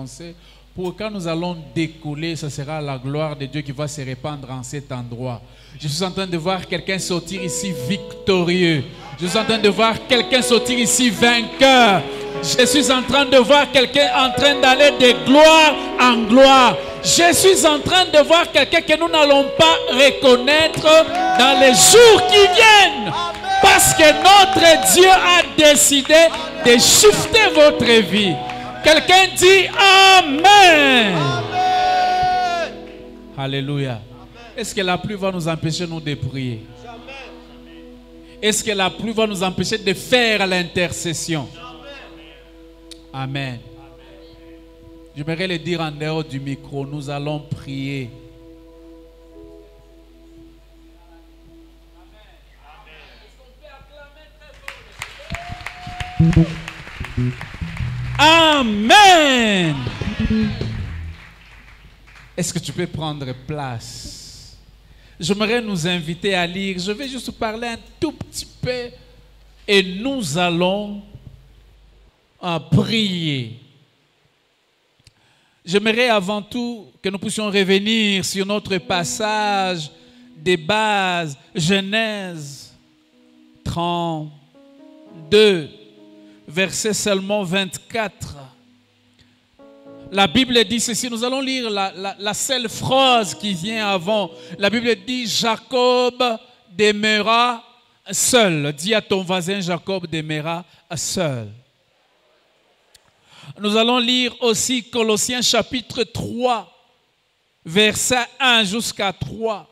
avancer. Pour quand nous allons décoller, ce sera la gloire de Dieu qui va se répandre en cet endroit. Je suis en train de voir quelqu'un sortir ici victorieux. Je suis en train de voir quelqu'un sortir ici vainqueur. Je suis en train de voir quelqu'un en train d'aller de gloire en gloire. Je suis en train de voir quelqu'un que nous n'allons pas reconnaître dans les jours qui viennent. Parce que notre Dieu a décidé de shifter votre vie. Quelqu'un dit Amen. Amen. Alléluia. Est-ce que la pluie va nous empêcher nous de prier? Est-ce que la pluie va nous empêcher de faire l'intercession? Amen. J'aimerais le dire en dehors du micro, nous allons prier. Amen. Est-ce que tu peux prendre place? J'aimerais nous inviter à lire. Je vais juste parler un tout petit peu et nous allons prier. J'aimerais avant tout que nous puissions revenir sur notre passage de base, Genèse 32, verset seulement 24. La Bible dit ceci, nous allons lire la seule phrase qui vient avant. La Bible dit, Jacob demeura seul. Dis à ton voisin, Jacob demeura seul. Nous allons lire aussi Colossiens chapitre 3, verset 1 jusqu'à 3.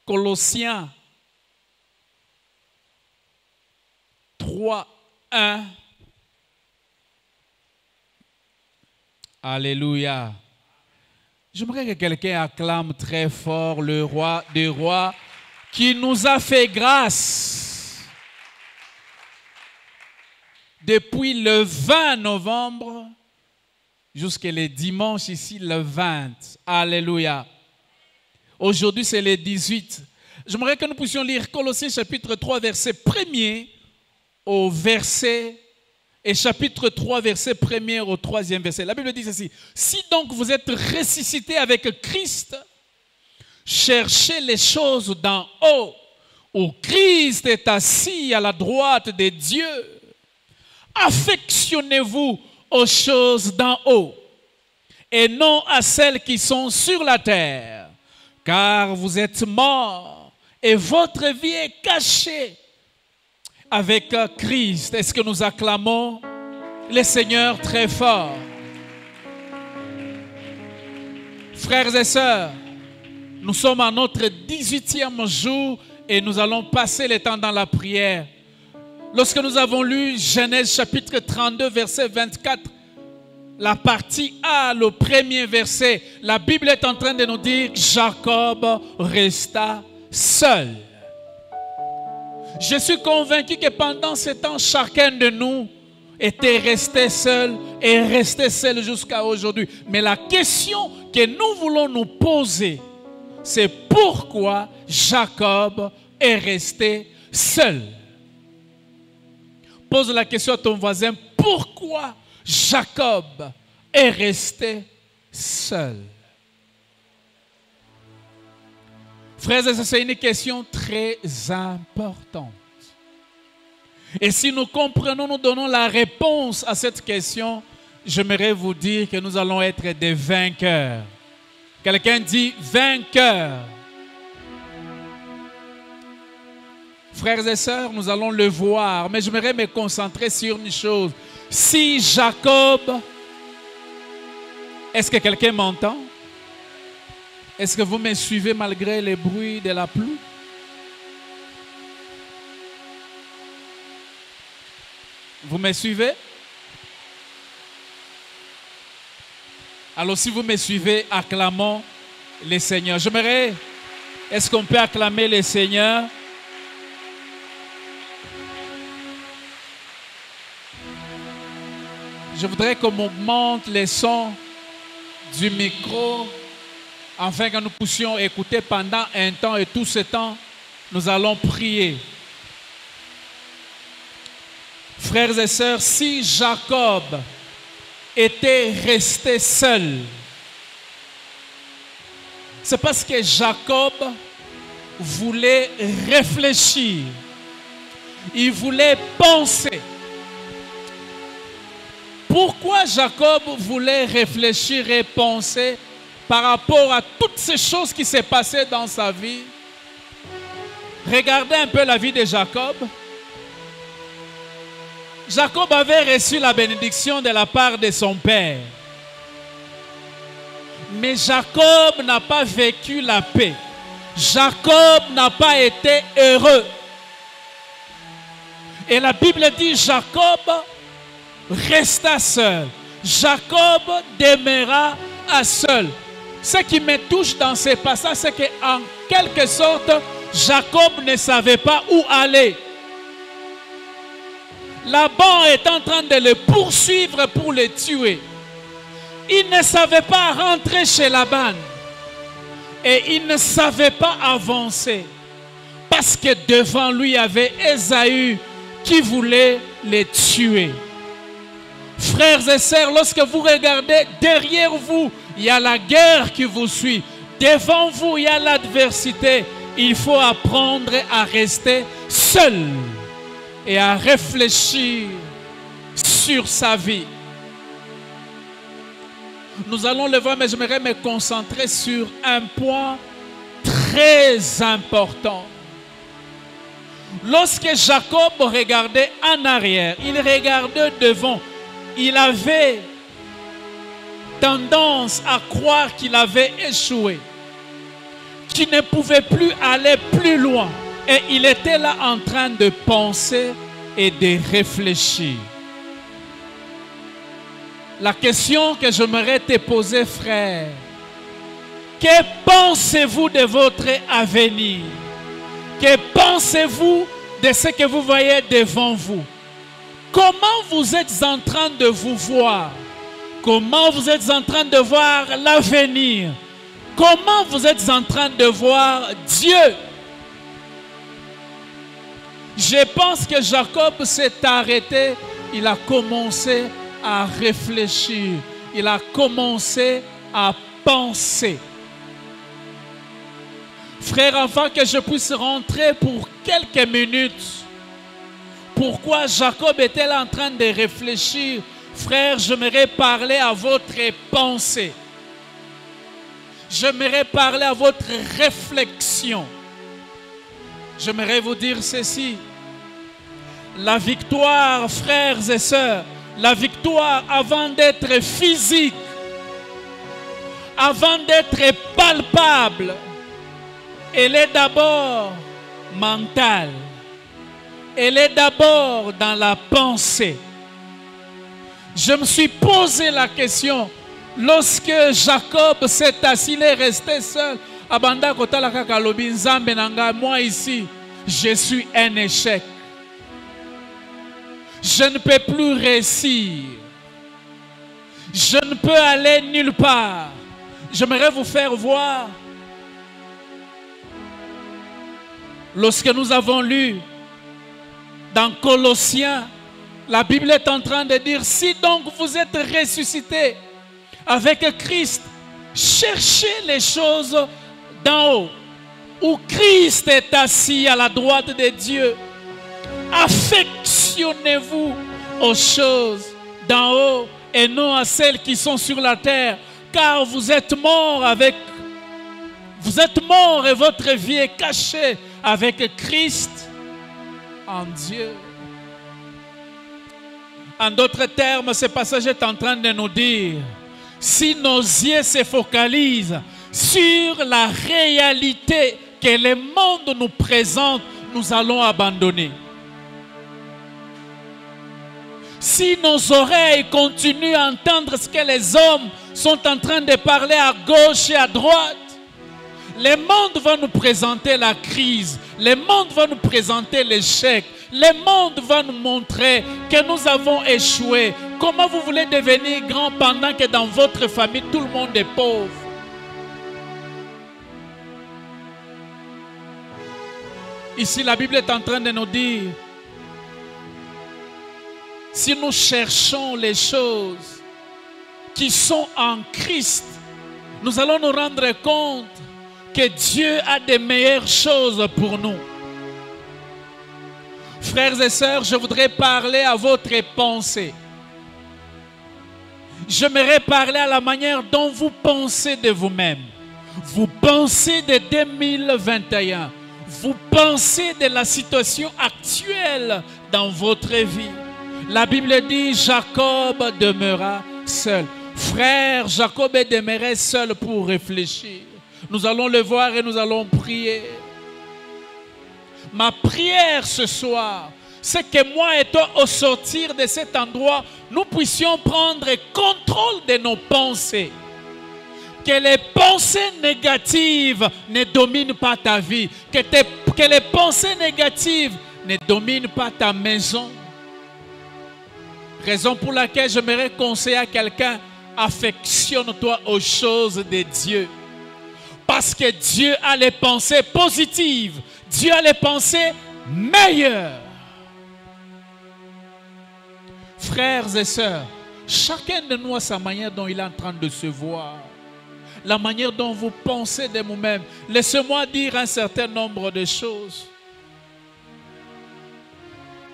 Colossiens 3, 1. Alléluia. J'aimerais que quelqu'un acclame très fort le roi des rois qui nous a fait grâce depuis le 20 novembre jusqu'à le dimanche ici, le 20. Alléluia. Aujourd'hui, c'est le 18. J'aimerais que nous puissions lire Colossiens chapitre 3, verset 1er au verset et chapitre 3, verset 1er au 3e verset. La Bible dit ceci. Si donc vous êtes ressuscités avec Christ, cherchez les choses d'en haut, où Christ est assis à la droite de Dieu. Affectionnez-vous aux choses d'en haut, et non à celles qui sont sur la terre, car vous êtes morts, et votre vie est cachée avec Christ. Est-ce que nous acclamons le Seigneur très fort? Frères et sœurs, nous sommes à notre 18e jour et nous allons passer le temps dans la prière. Lorsque nous avons lu Genèse chapitre 32, verset 24, la partie A, le premier verset, la Bible est en train de nous dire que Jacob resta seul. Je suis convaincu que pendant ce temps, chacun de nous était resté seul et resté seul jusqu'à aujourd'hui. Mais la question que nous voulons nous poser, c'est pourquoi Jacob est resté seul. Pose la question à ton voisin, pourquoi Jacob est resté seul? Frères et sœurs, c'est une question très importante. Et si nous comprenons, nous donnons la réponse à cette question, j'aimerais vous dire que nous allons être des vainqueurs. Quelqu'un dit vainqueur. Frères et sœurs, nous allons le voir, mais j'aimerais me concentrer sur une chose. Si Jacob, est-ce que quelqu'un m'entend? Est-ce que vous me suivez malgré les bruits de la pluie? Vous me suivez? Alors si vous me suivez, acclamons le Seigneur. J'aimerais, est-ce qu'on peut acclamer le Seigneur? Je voudrais qu'on augmente les sons du micro afin que nous puissions écouter pendant un temps et tout ce temps, nous allons prier. Frères et sœurs, si Jacob était resté seul? C'est parce que Jacob voulait réfléchir. Il voulait penser. Pourquoi Jacob voulait réfléchir et penser par rapport à toutes ces choses qui s'est passées dans sa vie? Regardez un peu la vie de Jacob. Jacob avait reçu la bénédiction de la part de son père. Mais Jacob n'a pas vécu la paix. Jacob n'a pas été heureux. Et la Bible dit Jacob resta seul. Jacob demeura seul. Ce qui me touche dans ces passages, c'est qu'en quelque sorte, Jacob ne savait pas où aller. Laban est en train de le poursuivre pour le tuer. Il ne savait pas rentrer chez Laban. Et il ne savait pas avancer. Parce que devant lui, il y avait Ésaü qui voulait le tuer. Frères et sœurs, lorsque vous regardez derrière vous, il y a la guerre qui vous suit. Devant vous, il y a l'adversité. Il faut apprendre à rester seul et à réfléchir sur sa vie. Nous allons le voir, mais j'aimerais me concentrer sur un point très important. Lorsque Jacob regardait en arrière, il regardait devant, il avait tendance à croire qu'il avait échoué, qu'il ne pouvait plus aller plus loin. Et il était là en train de penser et de réfléchir. La question que j'aimerais te poser, frère, que pensez-vous de votre avenir? Que pensez-vous de ce que vous voyez devant vous? Comment vous êtes en train de vous voir? Comment vous êtes en train de voir l'avenir? Comment vous êtes en train de voir Dieu? Je pense que Jacob s'est arrêté. Il a commencé à réfléchir. Il a commencé à penser. Frère, avant que je puisse rentrer pour quelques minutes, pourquoi Jacob était là en train de réfléchir? Frère, j'aimerais parler à votre pensée. J'aimerais parler à votre réflexion. J'aimerais vous dire ceci. La victoire, frères et sœurs, la victoire avant d'être physique, avant d'être palpable, elle est d'abord mentale. Elle est d'abord dans la pensée. Je me suis posé la question, lorsque Jacob s'est assis, il est resté seul. Moi ici, je suis un échec. Je ne peux plus réussir. Je ne peux aller nulle part. J'aimerais vous faire voir. Lorsque nous avons lu dans Colossiens, la Bible est en train de dire, si donc vous êtes ressuscités avec Christ, cherchez les choses d'en haut, où Christ est assis à la droite de Dieu. Affectionnez-vous aux choses d'en haut et non à celles qui sont sur la terre, car vous êtes morts et votre vie est cachée avec Christ en Dieu. En d'autres termes, ce passage est en train de nous dire, si nos yeux se focalisent sur la réalité que le monde nous présente, nous allons abandonner. Si nos oreilles continuent à entendre ce que les hommes sont en train de parler à gauche et à droite, le monde va nous présenter la crise, le monde va nous présenter l'échec, le monde va nous montrer que nous avons échoué. Comment vous voulez devenir grand pendant que dans votre famille tout le monde est pauvre? Ici la Bible est en train de nous dire, si nous cherchons les choses qui sont en Christ, nous allons nous rendre compte que Dieu a de meilleures choses pour nous. Frères et sœurs, je voudrais parler à votre pensée. J'aimerais parler à la manière dont vous pensez de vous-même. Vous pensez de 2021. Vous pensez de la situation actuelle dans votre vie. La Bible dit, Jacob demeura seul. Frère, Jacob est demeuré seul pour réfléchir. Nous allons le voir et nous allons prier. Ma prière ce soir, c'est que moi et toi, au sortir de cet endroit, nous puissions prendre contrôle de nos pensées. Que les pensées négatives ne dominent pas ta vie. Que les pensées négatives ne dominent pas ta maison. Raison pour laquelle j'aimerais conseiller à quelqu'un, affectionne-toi aux choses de Dieu. Parce que Dieu a les pensées positives. Dieu a les pensées meilleures. Frères et sœurs, chacun de nous a sa manière dont il est en train de se voir. La manière dont vous pensez de vous-même. Laissez-moi dire un certain nombre de choses.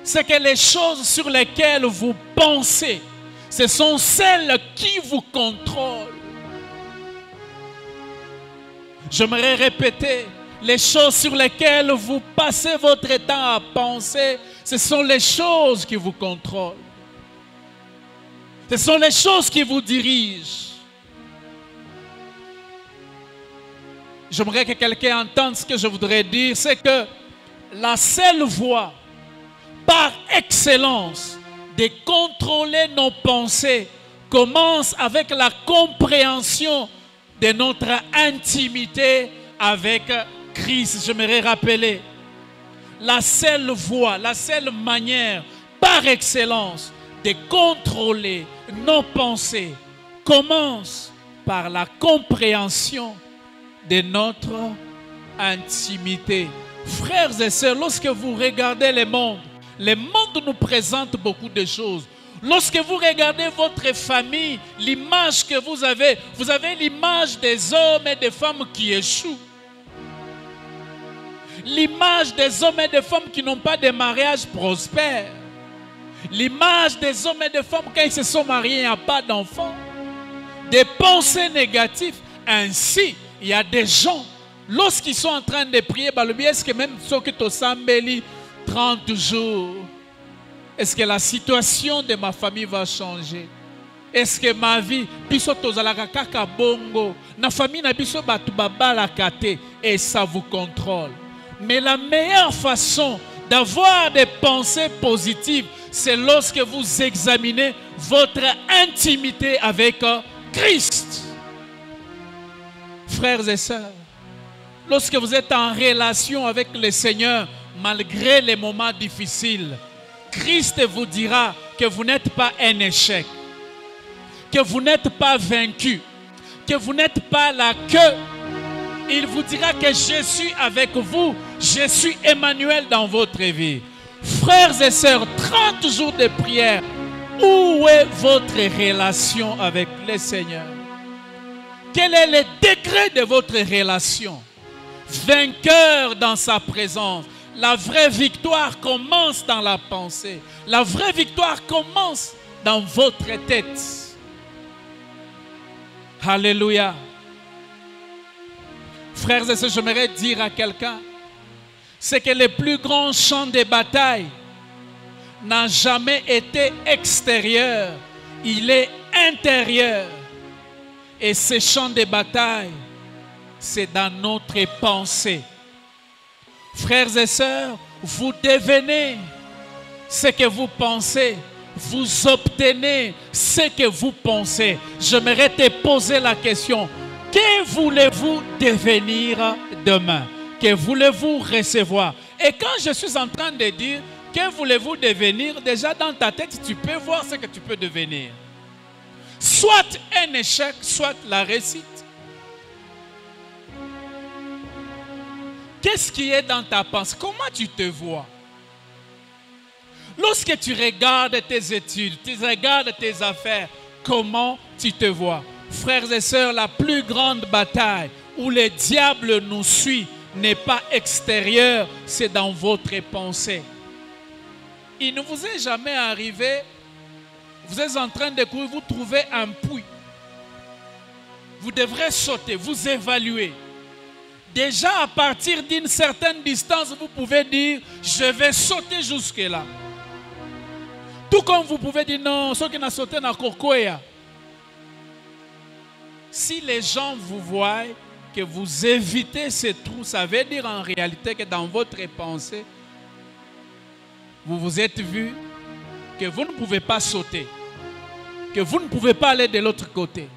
C'est que les choses sur lesquelles vous pensez, ce sont celles qui vous contrôlent. J'aimerais répéter, les choses sur lesquelles vous passez votre temps à penser, ce sont les choses qui vous contrôlent. Ce sont les choses qui vous dirigent. J'aimerais que quelqu'un entende ce que je voudrais dire, c'est que la seule voie par excellence de contrôler nos pensées commence avec la compréhension de notre intimité avec Christ. J'aimerais rappeler, la seule voie, la seule manière par excellence de contrôler nos pensées commence par la compréhension de notre intimité. Frères et sœurs, lorsque vous regardez le monde nous présente beaucoup de choses. Lorsque vous regardez votre famille, l'image que vous avez l'image des hommes et des femmes qui échouent. L'image des hommes et des femmes qui n'ont pas de mariage prospère. L'image des hommes et des femmes quand ils se sont mariés, il n'y a pas d'enfants. Des pensées négatives. Ainsi, il y a des gens, lorsqu'ils sont en train de prier, est-ce que même ceux qui sont 30 jours, est-ce que la situation de ma famille va changer? Est-ce que ma vie, et ça vous contrôle. Mais la meilleure façon d'avoir des pensées positives, c'est lorsque vous examinez votre intimité avec Christ. Frères et sœurs, lorsque vous êtes en relation avec le Seigneur, malgré les moments difficiles, Christ vous dira que vous n'êtes pas un échec, que vous n'êtes pas vaincu, que vous n'êtes pas la queue. Il vous dira que je suis avec vous, je suis Emmanuel dans votre vie. Frères et sœurs, 30 jours de prière, où est votre relation avec le Seigneur? Quel est le degré de votre relation? Vainqueur dans sa présence. La vraie victoire commence dans la pensée. La vraie victoire commence dans votre tête. Alléluia. Frères et sœurs, j'aimerais dire à quelqu'un, c'est que le plus grand champ de bataille n'a jamais été extérieur. Il est intérieur. Et ce champ de bataille, c'est dans notre pensée. Frères et sœurs, vous devenez ce que vous pensez. Vous obtenez ce que vous pensez. J'aimerais te poser la question. Que voulez-vous devenir demain? Que voulez-vous recevoir? Et quand je suis en train de dire que voulez-vous devenir, déjà dans ta tête, tu peux voir ce que tu peux devenir. Soit un échec, soit la réussite. Qu'est-ce qui est dans ta pensée? Comment tu te vois? Lorsque tu regardes tes études, tu regardes tes affaires, comment tu te vois. Frères et sœurs, la plus grande bataille où le diable nous suit n'est pas extérieure, c'est dans votre pensée. Il ne vous est jamais arrivé, vous êtes en train de courir, vous trouvez un puits. Vous devrez sauter, vous évaluer. Déjà à partir d'une certaine distance, vous pouvez dire, je vais sauter jusque-là. Tout comme vous pouvez dire, non, ceux qui n'ont sauté dans Kokoya. Si les gens vous voient que vous évitez ces trous, ça veut dire en réalité que dans votre pensée, vous vous êtes vu que vous ne pouvez pas sauter, que vous ne pouvez pas aller de l'autre côté.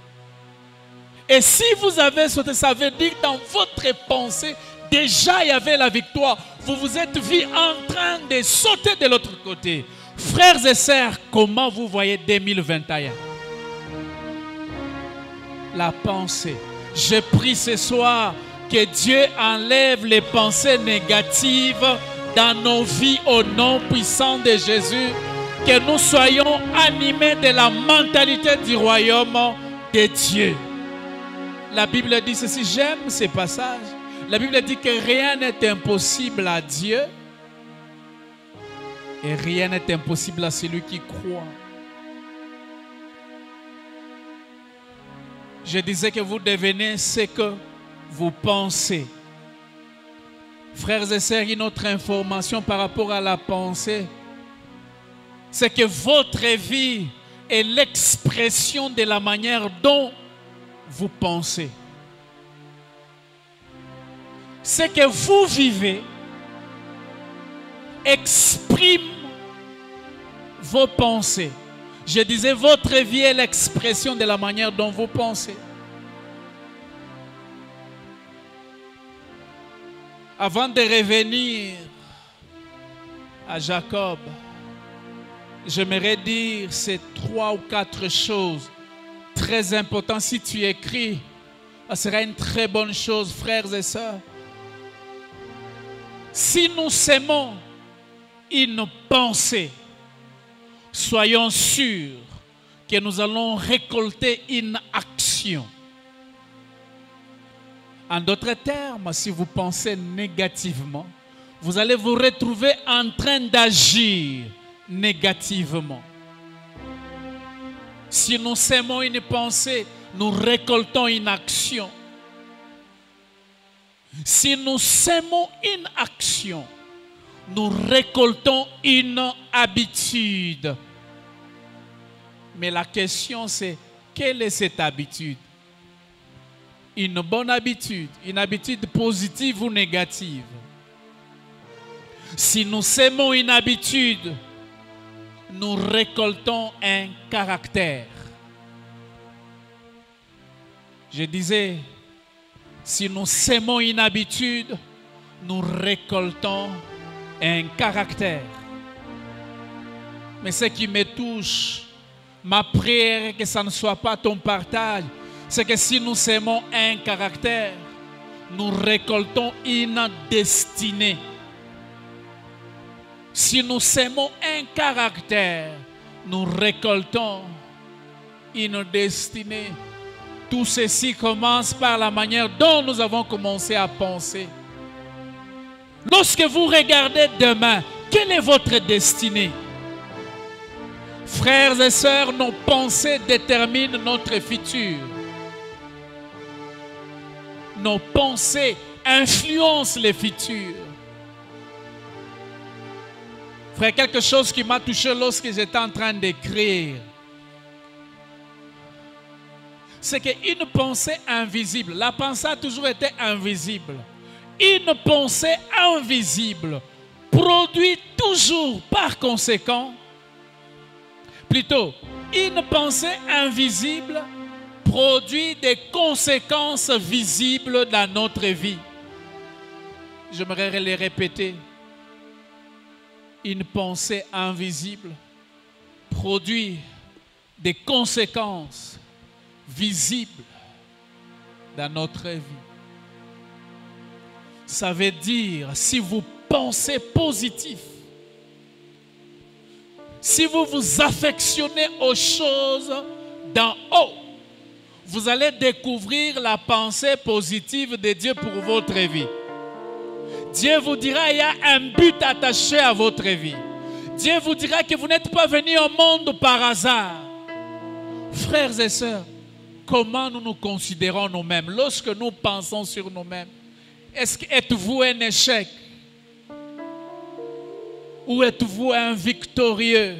Et si vous avez sauté, ça veut dire que dans votre pensée, déjà il y avait la victoire. Vous vous êtes vu en train de sauter de l'autre côté. Frères et sœurs, comment vous voyez 2021? La pensée. Je prie ce soir que Dieu enlève les pensées négatives dans nos vies au nom puissant de Jésus. Que nous soyons animés de la mentalité du royaume de Dieu. La Bible dit ceci, j'aime ces passages. La Bible dit que rien n'est impossible à Dieu et rien n'est impossible à celui qui croit. Je disais que vous devenez ce que vous pensez. Frères et sœurs, une autre information par rapport à la pensée, c'est que votre vie est l'expression de la manière dont vous pensez. Ce que vous vivez exprime vos pensées. Je disais, votre vie est l'expression de la manière dont vous pensez. Avant de revenir à Jacob, j'aimerais dire ces 3 ou 4 choses très importantes. Si tu écris, ça sera une très bonne chose, frères et sœurs. Si nous sémons une pensée, soyons sûrs que nous allons récolter une action. En d'autres termes, si vous pensez négativement, vous allez vous retrouver en train d'agir négativement. Si nous sémons une pensée, nous récoltons une action. Si nous sémons une action, nous récoltons une habitude. Mais la question c'est, quelle est cette habitude? Une bonne habitude, une habitude positive ou négative? Si nous sémons une habitude, nous récoltons un caractère. Je disais, si nous sémons une habitude, nous récoltons un caractère. Mais ce qui me touche, ma prière est que ça ne soit pas ton partage, c'est que si nous sémons un caractère, nous récoltons une destinée. Si nous sémons un caractère, nous récoltons une destinée. Tout ceci commence par la manière dont nous avons commencé à penser. Lorsque vous regardez demain, quelle est votre destinée? Frères et sœurs, nos pensées déterminent notre futur. Nos pensées influencent le futur. Frère, quelque chose qui m'a touché lorsque j'étais en train d'écrire, c'est qu'une pensée invisible, la pensée a toujours été invisible. Une pensée invisible produit toujours par conséquent, plutôt, une pensée invisible produit des conséquences visibles dans notre vie. J'aimerais les répéter. Une pensée invisible produit des conséquences visibles dans notre vie. Ça veut dire, si vous pensez positif, si vous vous affectionnez aux choses d'en haut, vous allez découvrir la pensée positive de Dieu pour votre vie. Dieu vous dira, il y a un but attaché à votre vie. Dieu vous dira que vous n'êtes pas venu au monde par hasard. Frères et sœurs, comment nous nous considérons nous-mêmes lorsque nous pensons sur nous-mêmes? Êtes-vous un échec? Ou êtes-vous un victorieux?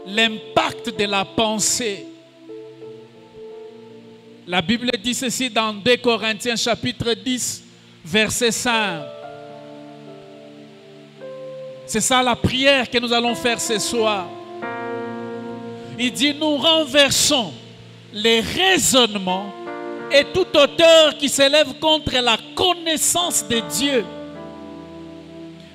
L'impact de la pensée. La Bible dit ceci dans 2 Corinthiens chapitre 10, verset 5. C'est ça la prière que nous allons faire ce soir. Il dit, nous renversons les raisonnements et toute hauteur qui s'élève contre la connaissance de Dieu.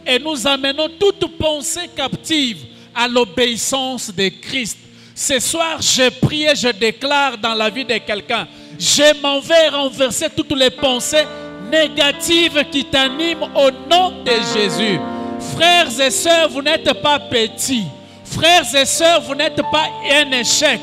Et nous amenons toute pensée captive à l'obéissance de Christ. Ce soir, je prie et je déclare dans la vie de quelqu'un, je m'en vais renverser toutes les pensées négatives qui t'animent au nom de Jésus. Frères et sœurs, vous n'êtes pas petits. Frères et sœurs, vous n'êtes pas un échec.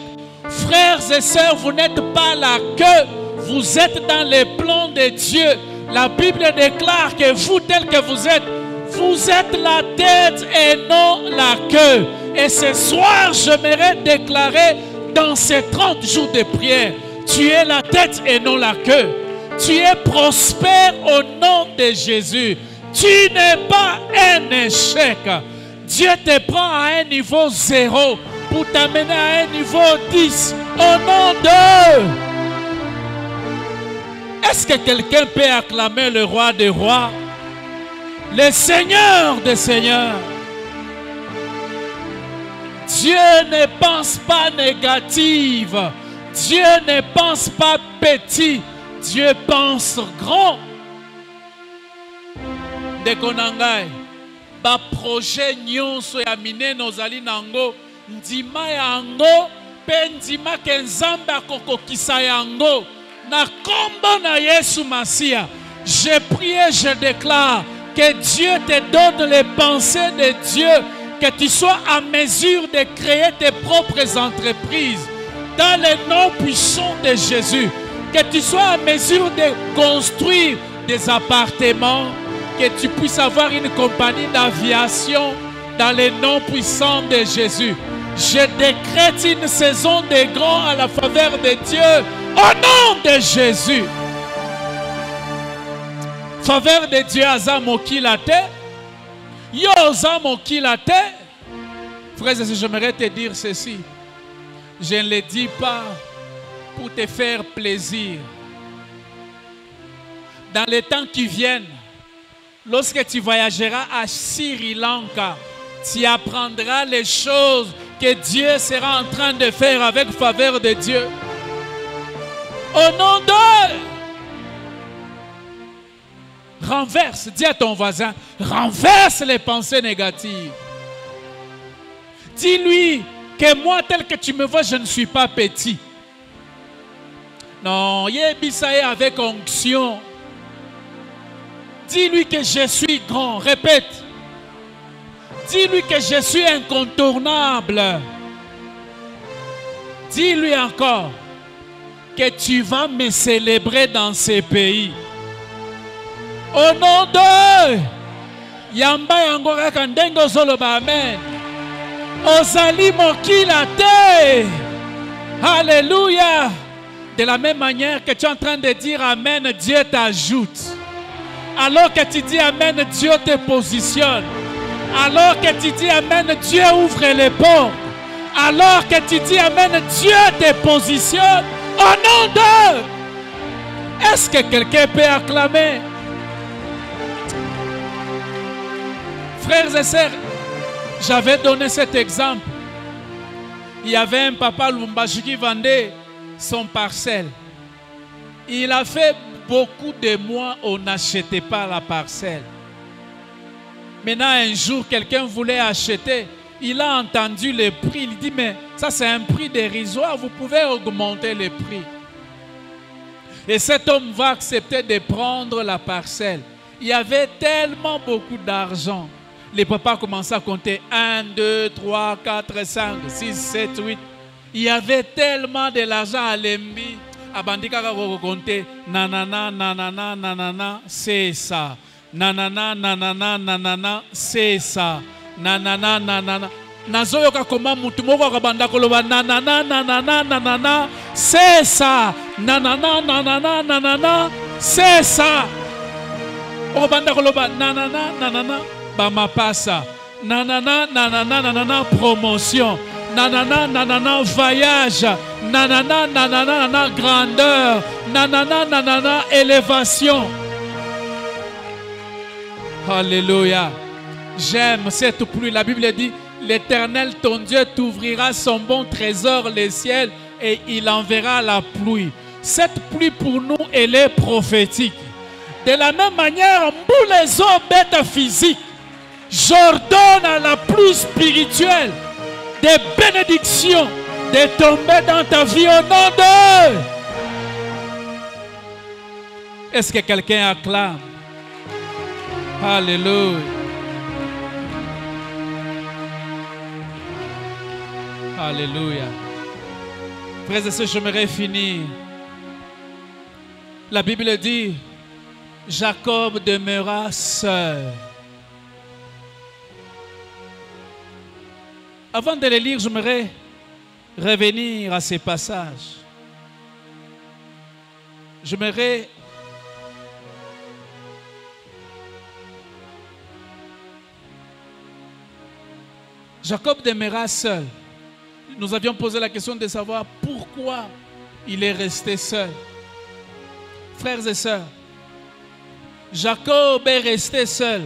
Frères et sœurs, vous n'êtes pas la queue. Vous êtes dans les plans de Dieu. La Bible déclare que vous, tel que vous êtes la tête et non la queue. Et ce soir, j'aimerais déclarer dans ces 30 jours de prière, tu es la tête et non la queue. Tu es prospère au nom de Jésus. Tu n'es pas un échec. Dieu te prend à un niveau 0 pour t'amener à un niveau 10 au nom de... Est-ce que quelqu'un peut acclamer le roi des rois, le Seigneur des seigneurs? Dieu ne pense pas négative. Dieu ne pense pas petit. Dieu pense grand. Dekonangai, ba projet nyonso ya minene ozali nango, ndima yango, pe ndima ke Nzambe akokokisa yango, na kombo na Yesu Masia. Je prie et je déclare que Dieu te donne les pensées de Dieu, que tu sois à mesure de créer tes propres entreprises dans le nom puissant de Jésus, que tu sois à mesure de construire des appartements, que tu puisses avoir une compagnie d'aviation dans le nom puissant de Jésus. Je décrète une saison de grands à la faveur de Dieu au nom de Jésus. Faveur de Dieu azamoki la terre. Yo azamoki la terre. Frères et sœurs, j'aimerais te dire ceci. Je ne le dis pas pour te faire plaisir. Dans les temps qui viennent, lorsque tu voyageras à Sri Lanka, tu apprendras les choses que Dieu sera en train de faire avec faveur de Dieu. Au nom de... Renverse, dis à ton voisin, renverse les pensées négatives. Dis-lui que moi, tel que tu me vois, je ne suis pas petit. Non, Yebisaye avec onction. Dis-lui que je suis grand. Répète. Dis-lui que je suis incontournable. Dis-lui encore que tu vas me célébrer dans ces pays. Au nom de Yamba Yangora Kandengo Zoloba, amen. Ozali Mokila te. Alléluia. De la même manière que tu es en train de dire amen, Dieu t'ajoute. Alors que tu dis amen, Dieu te positionne. Alors que tu dis amen, Dieu ouvre les portes. Alors que tu dis amen, Dieu te positionne. Au nom de... Est-ce que quelqu'un peut acclamer? Frères et sœurs, j'avais donné cet exemple. Il y avait un papa Lumbashi qui vendait son parcelle. Il a fait beaucoup de mois, on n'achetait pas la parcelle. Maintenant, un jour, quelqu'un voulait acheter. Il a entendu le prix. Il dit, mais ça c'est un prix dérisoire, vous pouvez augmenter le prix. Et cet homme va accepter de prendre la parcelle. Il y avait tellement beaucoup d'argent. Les papas commençaient à compter 1, 2, 3, 4, 5, 6, 7, 8. Il y avait tellement de l'argent à l'embi. Abandika compter nanana nanana nanana c'est ça. Nanana nanana nanana c'est ça. Nanana nanana. Nazoyoka koma mutu moko kabanda koloba nanana nanana nanana c'est ça. Nanana nanana nanana c'est ça. Okabanda koloba nanana nanana bama pasa. Nanana nanana nanana promotion. Nanana nanana voyage. Nanana nanana nanana grandeur. Nanana nanana élévation. Alléluia. J'aime cette pluie. La Bible dit, l'Éternel ton Dieu t'ouvrira son bon trésor, les ciels, et il enverra la pluie. Cette pluie pour nous, elle est prophétique. De la même manière, pour les eaux bêtes physiques, j'ordonne à la pluie spirituelle des bénédictions de tomber dans ta vie au nom de... Est-ce que quelqu'un acclame? Alléluia. Alléluia. Frères et sœurs, j'aimerais finir. La Bible dit, Jacob demeura seul. Avant de les lire, j'aimerais revenir à ces passages. J'aimerais Jacob demeura seul. Nous avions posé la question de savoir pourquoi il est resté seul. Frères et sœurs, Jacob est resté seul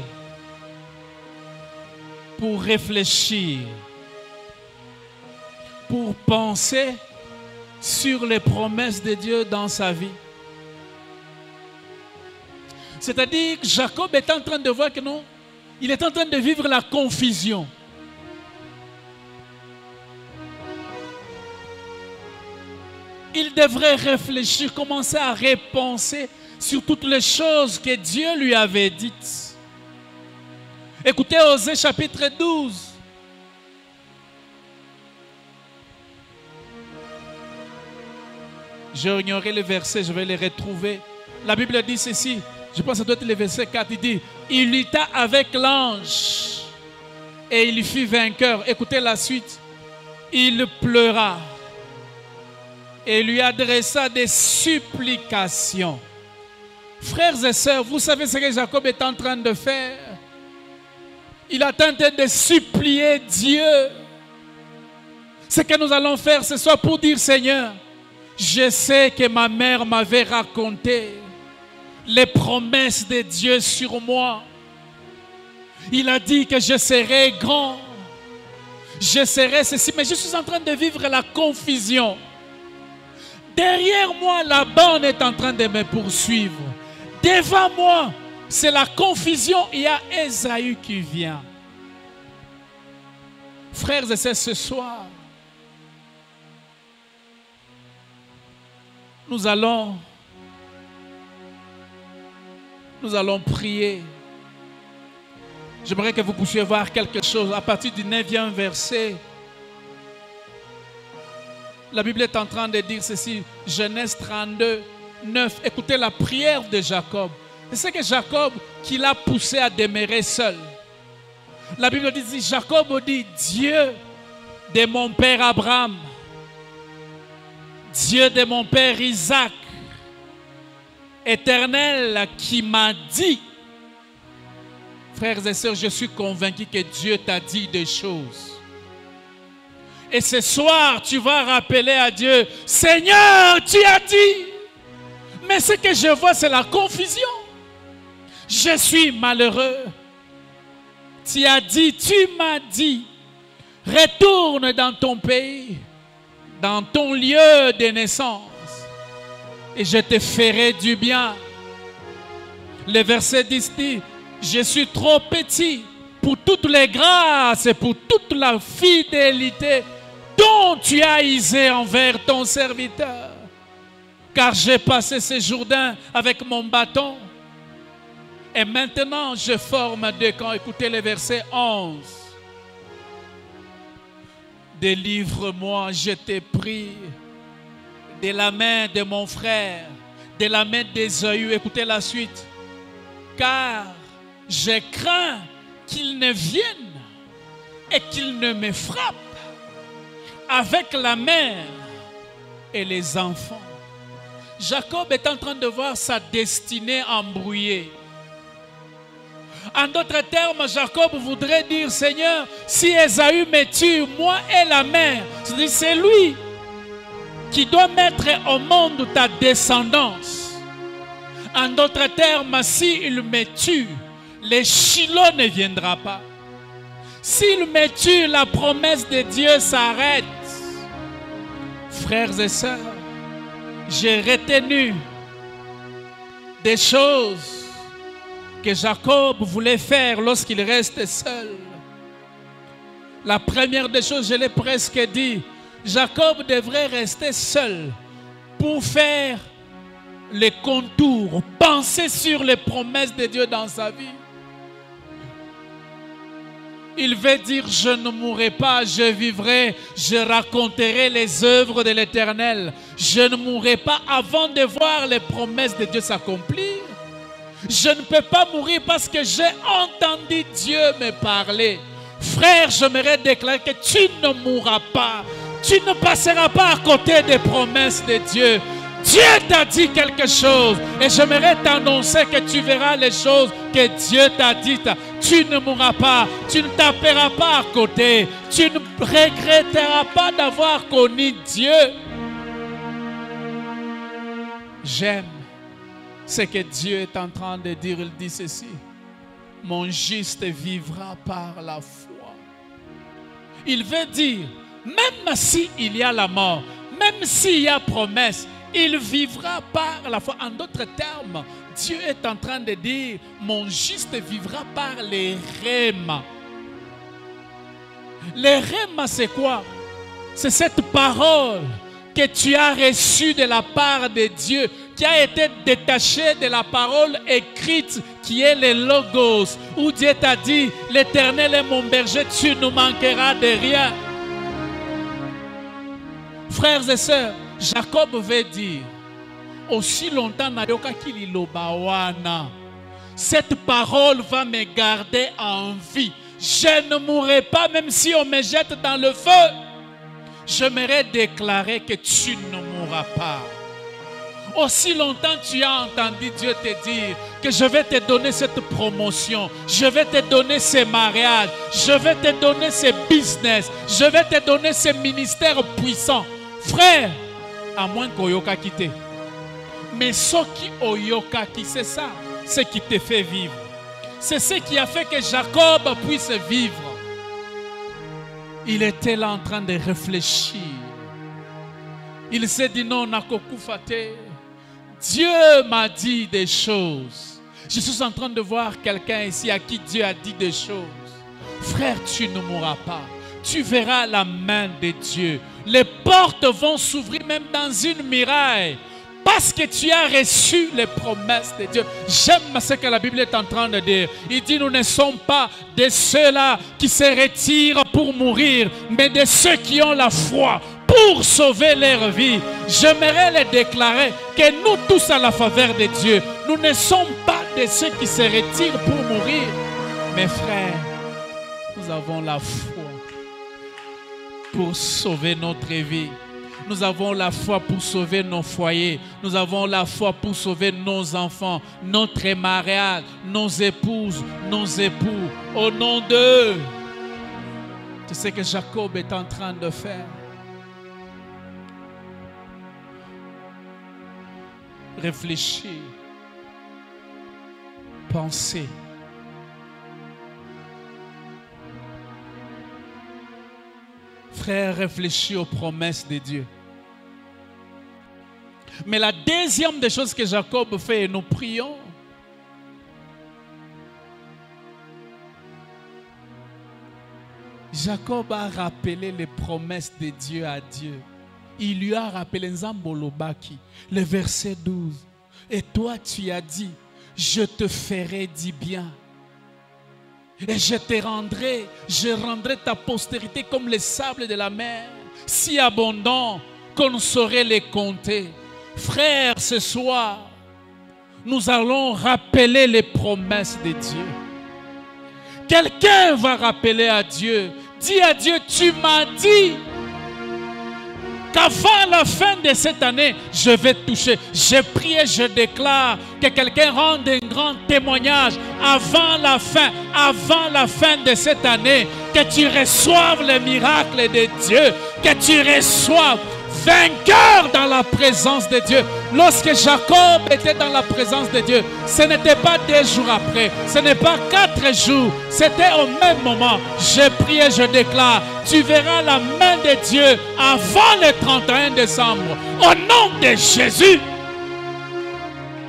pour réfléchir, pour penser sur les promesses de Dieu dans sa vie. C'est-à-dire que Jacob est en train de voir que non, il est en train de vivre la confusion. Il devrait réfléchir, commencer à repenser sur toutes les choses que Dieu lui avait dites. Écoutez Osée chapitre 12. J'ai ignoré les versets, je vais les retrouver. La Bible dit ceci, je pense que ça doit être le verset 4, il dit, il lutta avec l'ange et il fut vainqueur. Écoutez la suite. Il pleura et lui adressa des supplications. Frères et sœurs, vous savez ce que Jacob est en train de faire? Il est en train de supplier Dieu. Ce que nous allons faire ce soir pour dire, Seigneur, je sais que ma mère m'avait raconté les promesses de Dieu sur moi. Il a dit que je serai grand, je serai ceci, mais je suis en train de vivre la confusion. Derrière moi, Laban est en train de me poursuivre. Devant moi, c'est la confusion. Il y a Ésaü qui vient. Frères et sœurs, ce soir, nous allons prier. J'aimerais que vous puissiez voir quelque chose à partir du 9e verset. La Bible est en train de dire ceci, Genèse 32, 9. Écoutez la prière de Jacob. C'est que Jacob qui l'a poussé à demeurer seul. La Bible dit, Jacob dit, Dieu de mon père Abraham, Dieu de mon père Isaac, Éternel qui m'a dit. Frères et sœurs, je suis convaincu que Dieu t'a dit des choses. Et ce soir, tu vas rappeler à Dieu, Seigneur, tu as dit. Mais ce que je vois, c'est la confusion. Je suis malheureux. Tu as dit, tu m'as dit, retourne dans ton pays, dans ton lieu de naissance, et je te ferai du bien. Le verset 10 dit, je suis trop petit pour toutes les grâces et pour toute la fidélité dont tu as usé envers ton serviteur. Car j'ai passé ce Jourdain avec mon bâton. Et maintenant je forme deux camps. Écoutez le verset 11. Délivre-moi, je te prie, de la main de mon frère, de la main d'Ésaü. Écoutez la suite. Car je crains qu'il ne vienne et qu'il ne me frappe avec la mère et les enfants. Jacob est en train de voir sa destinée embrouillée. En d'autres termes, Jacob voudrait dire, Seigneur, si Ésaü me tue, moi et la mère, c'est lui qui doit mettre au monde ta descendance. En d'autres termes, s'il me tue, le Shiloh ne viendra pas. S'il me tue, la promesse de Dieu s'arrête. Frères et sœurs, j'ai retenu des choses que Jacob voulait faire lorsqu'il reste seul. La première des choses, je l'ai presque dit, Jacob devrait rester seul pour faire les contours, penser sur les promesses de Dieu dans sa vie. Il veut dire, je ne mourrai pas, je vivrai, je raconterai les œuvres de l'Éternel. Je ne mourrai pas avant de voir les promesses de Dieu s'accomplir. Je ne peux pas mourir parce que j'ai entendu Dieu me parler. Frère, j'aimerais déclarer que tu ne mourras pas. Tu ne passeras pas à côté des promesses de Dieu. Dieu t'a dit quelque chose et j'aimerais t'annoncer que tu verras les choses que Dieu t'a dites. Tu ne mourras pas, tu ne taperas pas à côté, tu ne regretteras pas d'avoir connu Dieu. J'aime ce que Dieu est en train de dire. Il dit ceci: mon juste vivra par la foi. Il veut dire, même s'il y a la mort, même s'il y a promesse, il vivra par la foi. En d'autres termes, Dieu est en train de dire, mon juste vivra par les rhémas. Les rhémas, c'est quoi? C'est cette parole que tu as reçue de la part de Dieu, qui a été détachée de la parole écrite, qui est le Logos, où Dieu t'a dit, l'Éternel est mon berger, tu ne manqueras de rien. Frères et sœurs, Jacob veut dire, aussi longtemps cette parole va me garder en vie. Je ne mourrai pas même si on me jette dans le feu. J'aimerais déclarer que tu ne mourras pas. Aussi longtemps tu as entendu Dieu te dire que je vais te donner cette promotion, je vais te donner ce mariage, je vais te donner ce business, je vais te donner ce ministère puissant. Frère, à moins qu'Oyoka quitte. Mais ce qui Oyoka qui c'est ça, ce qui te fait vivre. C'est ce qui a fait que Jacob puisse vivre. Il était là en train de réfléchir. Il s'est dit non, Nakokufate. Dieu m'a dit des choses. Je suis en train de voir quelqu'un ici à qui Dieu a dit des choses. Frère, tu ne mourras pas. Tu verras la main de Dieu. Les portes vont s'ouvrir même dans une muraille. Parce que tu as reçu les promesses de Dieu. J'aime ce que la Bible est en train de dire. Il dit, nous ne sommes pas de ceux-là qui se retirent pour mourir, mais de ceux qui ont la foi pour sauver leur vie. J'aimerais les déclarer que nous tous à la faveur de Dieu, nous ne sommes pas de ceux qui se retirent pour mourir. Mes frères, nous avons la foi pour sauver notre vie. Nous avons la foi pour sauver nos foyers. Nous avons la foi pour sauver nos enfants, notre mariage, nos épouses, nos époux. Au nom d'eux. C'est ce que Jacob est en train de faire. Réfléchir. Penser. Frère, réfléchis aux promesses de Dieu. Mais la deuxième des choses que Jacob fait, et nous prions, Jacob a rappelé les promesses de Dieu à Dieu. Il lui a rappelé Nzambolobaki, le verset 12. Et toi, tu as dit, je te ferai du bien. Et je rendrai ta postérité comme les sables de la mer, si abondants qu'on saurait les compter. Frères, ce soir, nous allons rappeler les promesses de Dieu. Quelqu'un va rappeler à Dieu. Dis à Dieu, tu m'as dit qu'avant la fin de cette année, je vais toucher. Je prie et je déclare que quelqu'un rende un grand témoignage avant la fin de cette année, que tu reçoives le miracle de Dieu, que tu reçoives vainqueur dans la présence de Dieu. Lorsque Jacob était dans la présence de Dieu, ce n'était pas 2 jours après, ce n'est pas 4 jours, c'était au même moment. Je prie et je déclare, tu verras la main de Dieu avant le 31 décembre. Au nom de Jésus,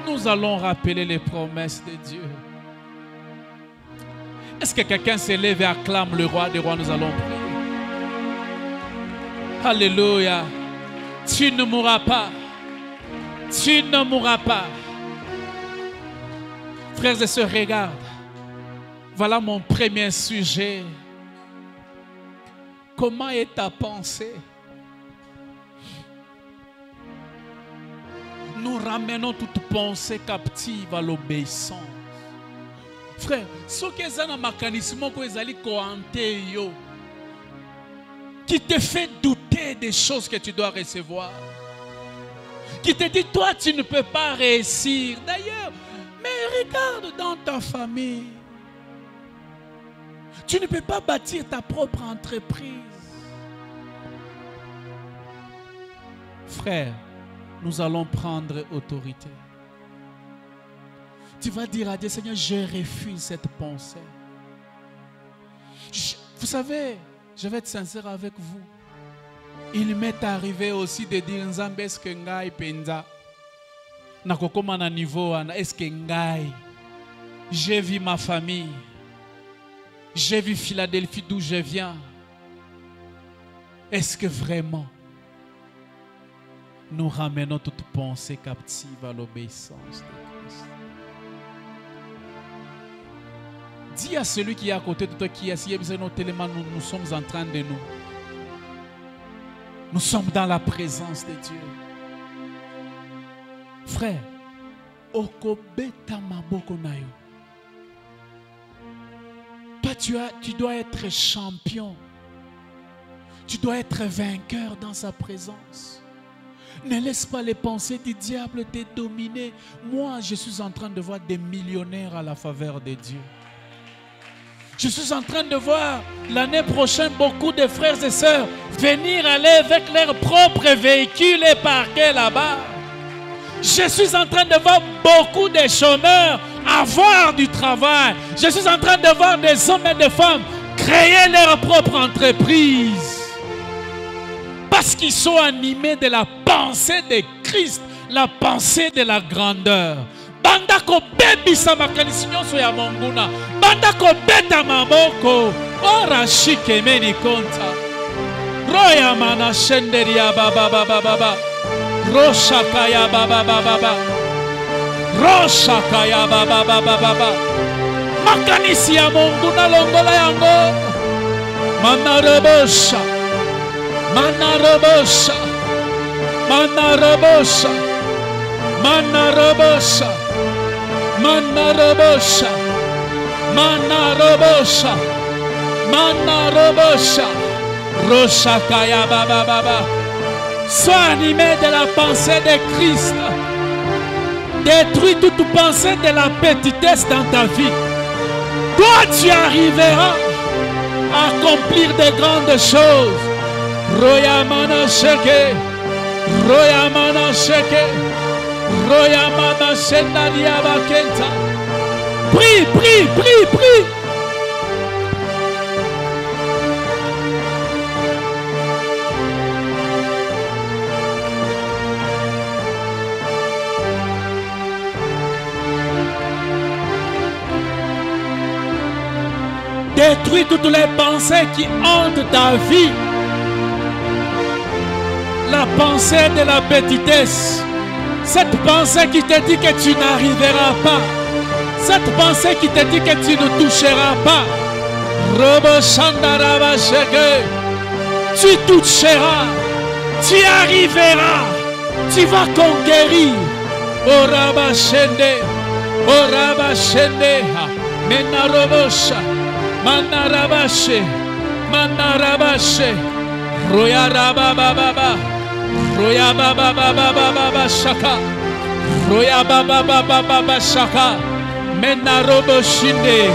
nous allons rappeler les promesses de Dieu. Est-ce que quelqu'un s'élève et acclame le roi des rois? Nous allons prier. Alléluia. Tu ne mourras pas. Tu ne mourras pas. Frères et sœurs, regarde. Voilà mon premier sujet. Comment est ta pensée? Nous ramenons toute pensée captive à l'obéissance. Frère, ce qui est un mécanisme qui te fait douter des choses que tu dois recevoir, qui te dit, toi, tu ne peux pas réussir. D'ailleurs, mais regarde dans ta famille. Tu ne peux pas bâtir ta propre entreprise. Frère, nous allons prendre autorité. Tu vas dire à Dieu, Seigneur, je refuse cette pensée. Vous savez, je vais être sincère avec vous. Il m'est arrivé aussi de dire, Nzambe, est-ce que ngai penza? Nakokoma na niveau, est-ce que ngai? J'ai vu ma famille. J'ai vu Philadelphie d'où je viens. Est-ce que vraiment nous ramenons toute pensée captive à l'obéissance de Christ? Dis à celui qui est à côté de toi, qui est assis, nous sommes en train de nous. Nous sommes dans la présence de Dieu. Frère, okobeta maboko nayo. Toi, tu dois être champion. Tu dois être vainqueur dans sa présence. Ne laisse pas les pensées du diable te dominer. Moi, je suis en train de voir des millionnaires à la faveur de Dieu. Je suis en train de voir l'année prochaine beaucoup de frères et sœurs venir aller avec leurs propres véhicules et parquer là-bas. Je suis en train de voir beaucoup de chômeurs avoir du travail. Je suis en train de voir des hommes et des femmes créer leur propre entreprise. Parce qu'ils sont animés de la pensée de Christ, la pensée de la grandeur. Banda ko bebi sama kalisinyoso ya monguna. Banda ko beta maboko. Ora shike meni konta. Roya mana shenderia baba baba baba. Rosha kaya baba baba baba. Rosha kaya baba baba baba. Makanisi ya monguna longola yango. Manarabosha. Manarabosha. Manarabosha. Manarabosha. Manarabosha, Manarabosha, Manarabosha, Roshakaya Baba Baba. Sois animé de la pensée de Christ. Détruis toute pensée de la petitesse dans ta vie. Toi, tu arriveras à accomplir de grandes choses. Royamana Sheke, Royamana Sheke. Prie, prie, prie, prie. Détruis toutes les pensées qui hantent ta vie. La pensée de la petitesse. Cette pensée qui te dit que tu n'arriveras pas. Cette pensée qui te dit que tu ne toucheras pas. Tu toucheras. Tu arriveras. Tu vas conquérir. Menarobosha. Manarabashe. Manarabashe. Roya Rababa. Roya Baba Shaka. Roya Baba Shaka. Menarobo Shinde.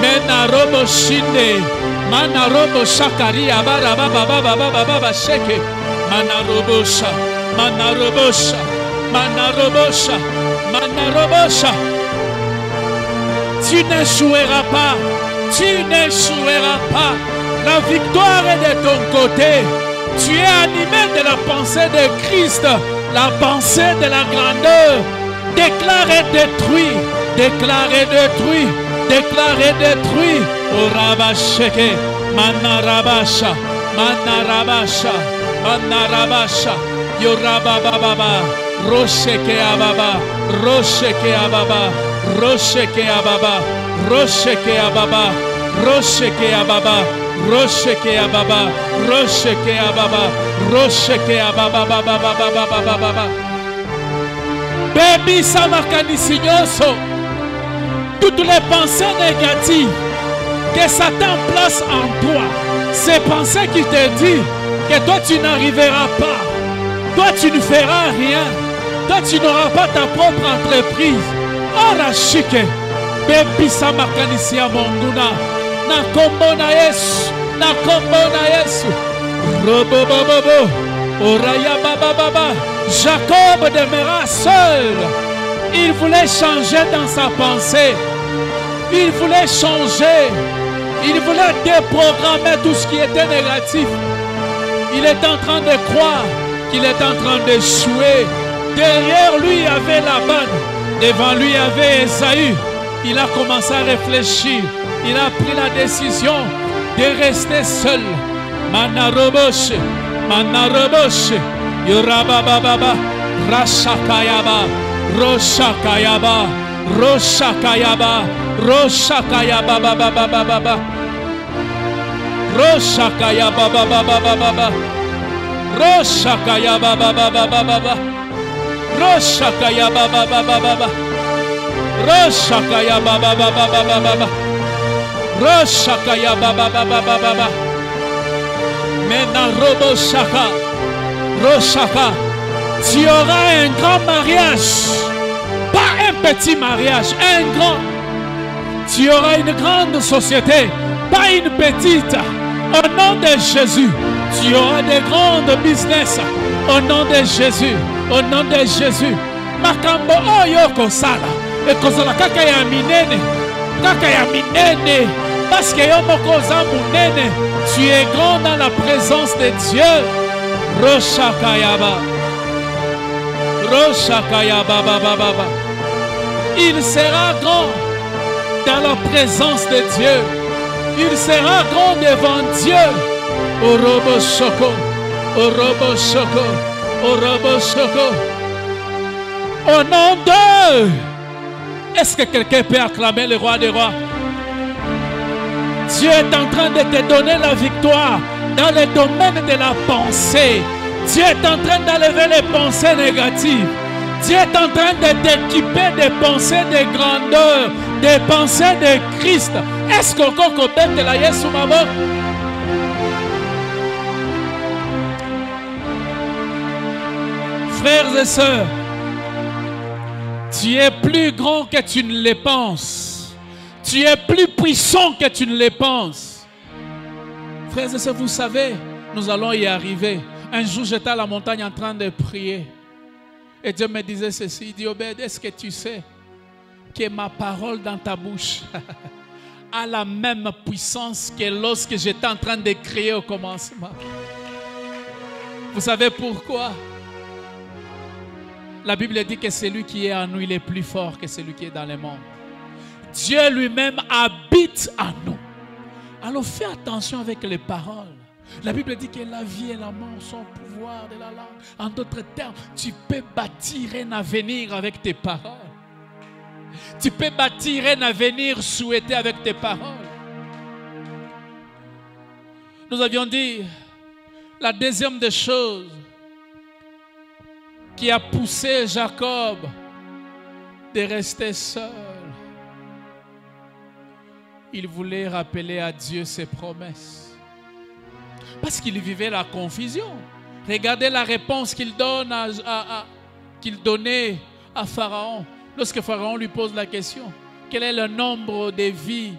Menarobo Shinde. Manarobo Shakaria Baba Sheke. Manarobosha. Manarobosha. Manarobosha. Manarobosha. Tu n'échoueras pas. Tu n'échoueras pas. La victoire est de ton côté. Tu es animé de la pensée de Christ, la pensée de la grandeur. Déclare et détruit, déclare et détruit, déclare et détruit. Orabasheke, Manarabasha, Manarabasha, Manarabasha, Yorabababa, Rosheke Ababa, Rosheke Ababa, Rosheke Ababa, Rosheke Ababa, Rosheke Ababa. Rosheke Ababa, Rosheke Ababa, Rosheke Ababa, Baba. Baby Samakani Signoso. Toutes les pensées négatives que Satan place en toi, ces pensées qui te disent que toi tu n'arriveras pas, toi tu ne feras rien, toi tu n'auras pas ta propre entreprise. Orashike, Baby Samakani Siamonguna. Nakombona Yesu, Nakombona Yesu. Robobobobo, Oraya Baba. Jacob demeura seul. Il voulait changer dans sa pensée. Il voulait changer. Il voulait déprogrammer tout ce qui était négatif. Il est en train de croire qu'il est en train d'échouer. Derrière lui, il y avait Laban. Devant lui, il y avait Esaü. Il a commencé à réfléchir. Il a pris la décision de rester seul. Manaroboshe, Manaroboshe, Yorabababa, Rashakayaba, Roshakayaba, Roshakayaba, Roshakayaba, Baba, Roshakayaba, Baba, Roshakayaba, Baba, Roshakayaba, Baba, Roshakayaba, Baba. Roshakaya Baba. Maintenant Roboshaka. Roshaka. Tu auras un grand mariage. Pas un petit mariage, un grand. Tu auras une grande société, pas une petite. Au nom de Jésus, tu auras des grandes business. Au nom de Jésus, au nom de Jésus. Makambo Oyoko Sala. Et Kozala Kakaya Minene. Kakaya Minene. Parce que tu es grand dans la présence de Dieu. Roshakayaba. Roshakayaba Baba. Il sera grand dans la présence de Dieu. Il sera grand devant Dieu. Orobo Shoko. Orobo Shoko. Orobo Shoko. Au nom de... Est-ce que quelqu'un peut acclamer le roi des rois? Dieu est en train de te donner la victoire dans le domaine de la pensée. Dieu est en train d'enlever les pensées négatives. Dieu est en train de t'équiper des pensées de grandeur, des pensées de Christ. Est-ce qu'on peut la Yesu Mamo? Frères et sœurs, tu es plus grand que tu ne le penses. Tu es plus puissant que tu ne le penses. Frères et sœurs, vous savez, nous allons y arriver. Un jour, j'étais à la montagne en train de prier. Et Dieu me disait ceci. Il dit, Obed, est-ce que tu sais que ma parole dans ta bouche a la même puissance que lorsque j'étais en train de crier au commencement? Vous savez pourquoi? La Bible dit que celui qui est en nous, il est plus fort que celui qui est dans le monde. Dieu lui-même habite en nous. Alors fais attention avec les paroles. La Bible dit que la vie et la mort sont au pouvoir de la langue. En d'autres termes, tu peux bâtir un avenir avec tes paroles. Tu peux bâtir un avenir souhaité avec tes paroles. Nous avions dit, la deuxième des choses qui a poussé Jacob de rester seul, il voulait rappeler à Dieu ses promesses. Parce qu'il vivait la confusion. Regardez la réponse qu'il donne qu'il donnait à Pharaon. Lorsque Pharaon lui pose la question, quel est le nombre de vies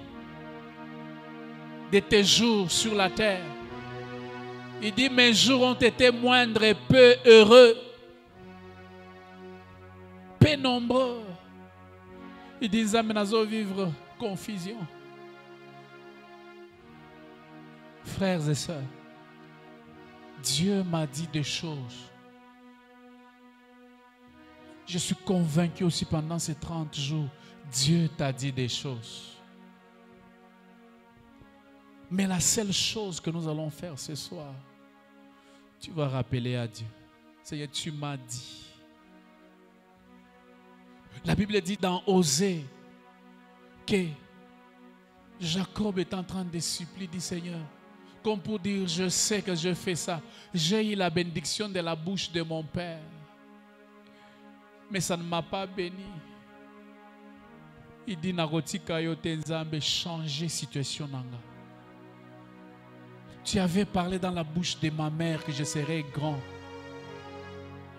de tes jours sur la terre? Il dit, mes jours ont été moindres et peu heureux, peu nombreux. Il dit, Zamenazo vivre confusion. Frères et sœurs, Dieu m'a dit des choses. Je suis convaincu aussi pendant ces 30 jours, Dieu t'a dit des choses. Mais la seule chose que nous allons faire ce soir, tu vas rappeler à Dieu. Seigneur, tu m'as dit. La Bible dit dans Osée que Jacob est en train de supplier, dit Seigneur, comme pour dire, je sais que je fais ça. J'ai eu la bénédiction de la bouche de mon Père. Mais ça ne m'a pas béni. Il dit, Narotika yote nzambe, changer situation nanga. Tu avais parlé dans la bouche de ma mère que je serais grand.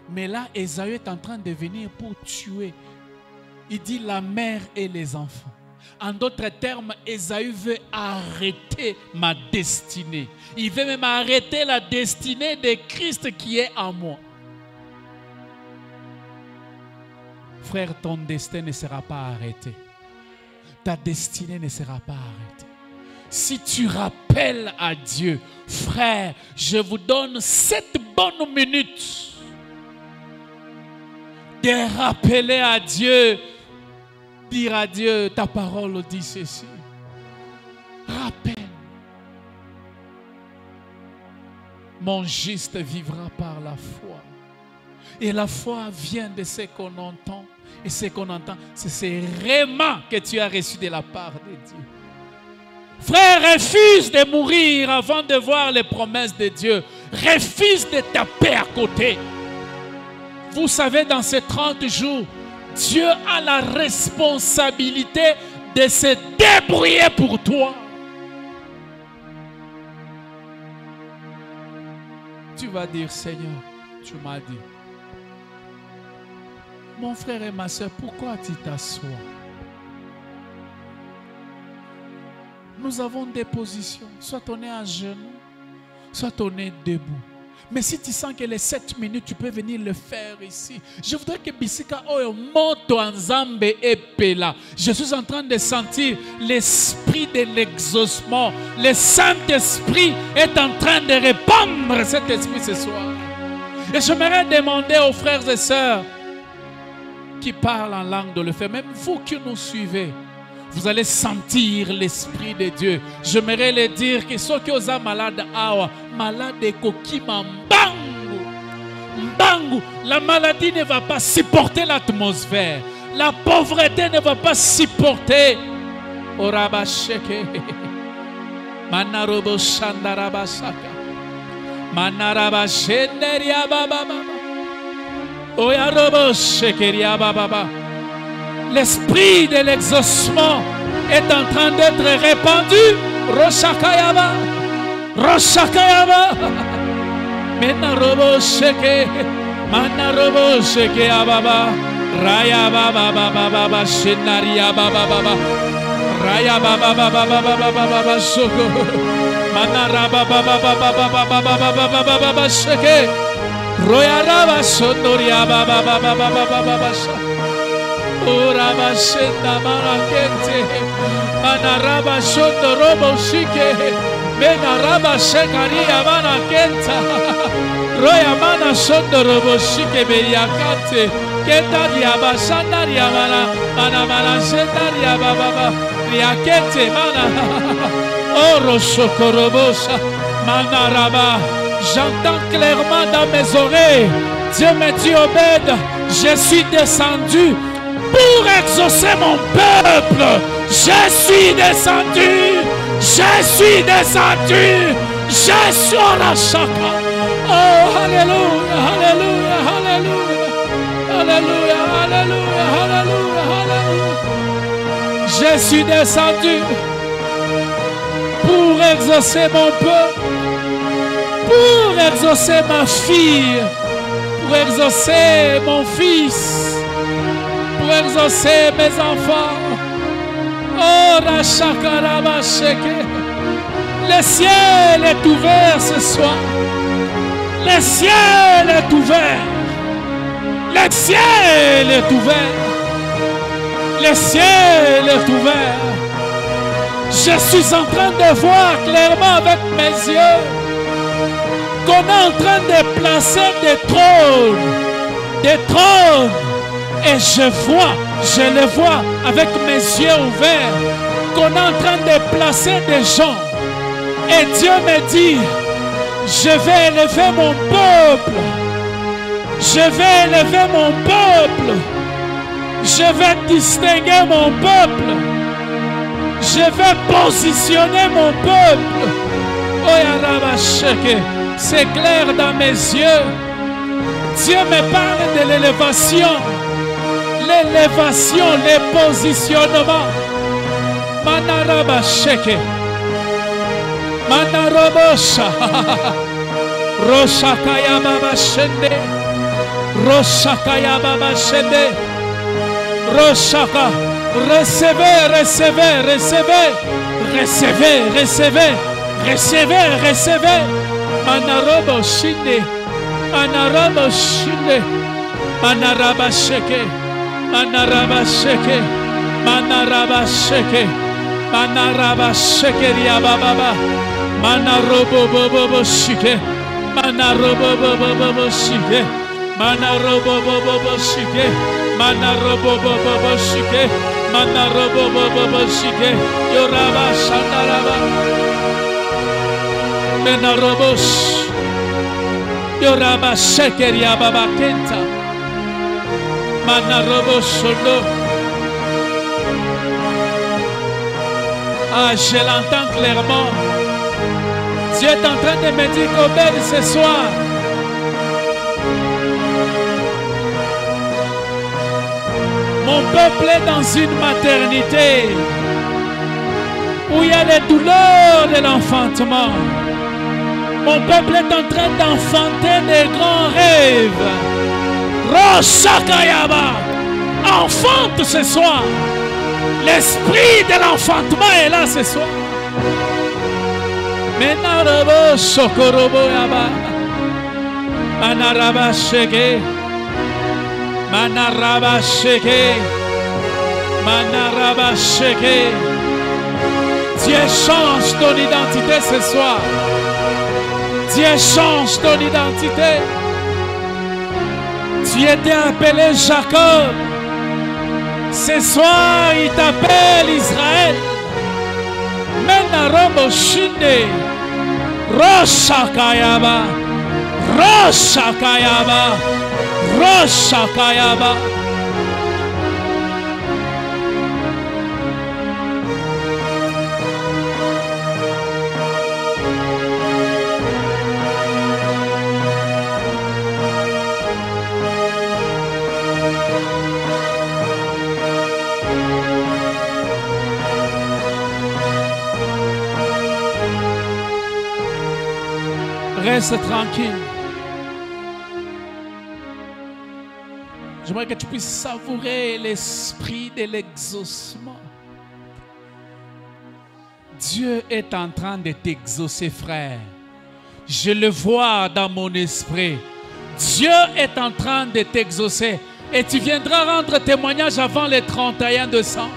Mais là, Ésaü est en train de venir pour tuer. Il dit la mère et les enfants. En d'autres termes, Ésaü veut arrêter ma destinée. Il veut même arrêter la destinée de Christ qui est en moi. Frère, ton destin ne sera pas arrêté. Ta destinée ne sera pas arrêtée. Si tu rappelles à Dieu, frère, je vous donne 7 bonnes minutes de rappeler à Dieu, dire à Dieu, ta parole dit ceci. Rappelle. Mon juste vivra par la foi. Et la foi vient de ce qu'on entend. Et ce qu'on entend, c'est ces rémas que tu as reçus de la part de Dieu. Frère, refuse de mourir avant de voir les promesses de Dieu. Refuse de taper à côté. Vous savez, dans ces 30 jours, Dieu a la responsabilité de se débrouiller pour toi. Tu vas dire, Seigneur, tu m'as dit. Mon frère et ma soeur, pourquoi tu t'assois? Nous avons des positions. Soit on est à genoux, soit on est debout. Mais si tu sens que les 7 minutes, tu peux venir le faire ici. Je voudrais que Bisika Oyo Moto Nzambe Epela. Je suis en train de sentir l'esprit de l'exaucement. Le Saint-Esprit est en train de répandre cet esprit ce soir. Et j'aimerais demander aux frères et sœurs qui parlent en langue de le faire, même vous qui nous suivez, vous allez sentir l'Esprit de Dieu. J'aimerais les dire que ceux qui sont malades, malade de kokima mbangu. Mbangu, la maladie ne va pas supporter l'atmosphère. La pauvreté ne va pas supporter. Orabasheke. Manarobo shandarabasaka. Manarabashenderia baba. Oyarobo shekeria baba. L'esprit de l'exaucement est en train d'être répandu. Roshakayaba. Roshakayaba. Menarobo sheke. Manarobo sheke ababa. Raya baba baba baba. Shenaria baba baba. Raya baba baba baba baba shoko. Manaraba baba baba baba baba baba sheke. Royaraba sonoria baba baba baba sheke. Uraba shenda marakente, manaraba shondo robo shike, menaraba shekaria marakenta, roya mana shondo robo shike beriakante, kenta diaba shandaria mana shendaria baba, riakente mana, oro shokorobosa, manaraba. J'entends clairement dans mes oreilles, Dieu me dit Obed, je suis descendu pour exaucer mon peuple. Je suis descendu. Je suis descendu. Je suis à la chaka. Oh, alléluia, alléluia, alléluia. Alléluia, alléluia, alléluia, alléluia. Je suis descendu pour exaucer mon peuple, pour exaucer ma fille, pour exaucer mon fils, pour exaucer mes enfants. Oh, Rachakaraba Sheke. Le ciel est ouvert ce soir. Le ciel est ouvert. Le ciel est ouvert. Le ciel est ouvert. Je suis en train de voir clairement avec mes yeux qu'on est en train de placer des trônes. Des trônes. Et je les vois avec mes yeux ouverts, qu'on est en train de placer des gens. Et Dieu me dit, je vais élever mon peuple. Je vais élever mon peuple. Je vais distinguer mon peuple. Je vais positionner mon peuple. Oh, c'est clair dans mes yeux. Dieu me parle de l'élévation. L'élévation, les positionnements. Manaraba Sheke. Manarabosha. Roshakaya Baba Shende. Roshakaya Baba Shende. Roshaka. Recevez, recevez, recevez. Recevez, recevez. Recevez, recevez. Manarabo Shinde. Manarabo Shinde. Manaraba Sheke. Manaraba Sheke. Manaraba Sheke. Manaraba Sheke Riababa. Manarobo Bobo Shike. Manarobo Bobo Shike. Manarobo Bobo Shike. Manarobo Bobo Shike. Manarobo Bobo Shike. Yoraba Shandaraba. Menarobos. Yoraba Sheke Riababa Kenta. Manarobo Solo. Ah, je l'entends clairement. Dieu est en train de me dire qu'Obed ce soir, mon peuple est dans une maternité où il y a les douleurs de l'enfantement. Mon peuple est en train d'enfanter des grands rêves. Roshakayaba, enfante ce soir. L'esprit de l'enfantement est là ce soir. Menarabo Shokorobo Yaba. Manaraba Sheke. Manaraba Sheke. Manaraba Sheke. Dieu change ton identité ce soir. Dieu change ton identité. Tu étais appelé Jacob. Ce soir, il t'appelle Israël. Menarobo Shinde. Roshakayaba. Roshakayaba. Roshakayaba. Reste tranquille. J'aimerais que tu puisses savourer l'esprit de l'exaucement. Dieu est en train de t'exaucer, frère. Je le vois dans mon esprit. Dieu est en train de t'exaucer. Et tu viendras rendre témoignage avant le 31 décembre.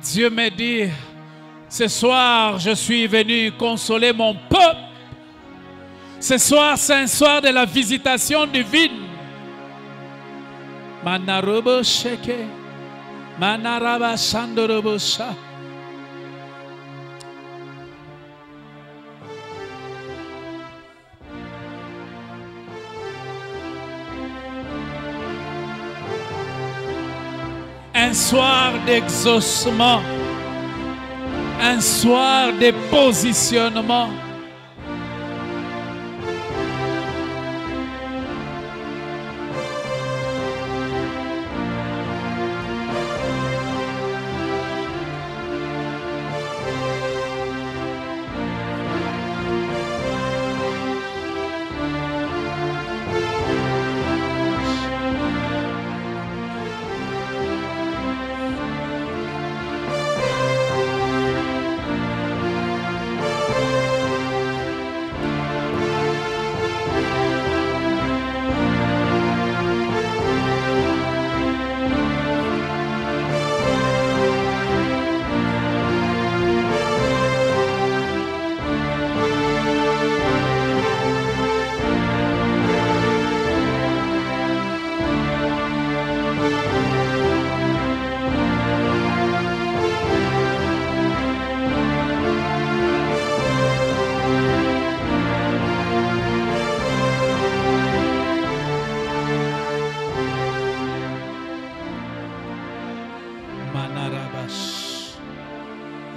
Dieu me dit, ce soir, je suis venu consoler mon peuple. Ce soir, c'est un soir de la visitation divine. Manarobo sheke, manaraba shandorobo sha. Un soir d'exaucement. Un soir de positionnement.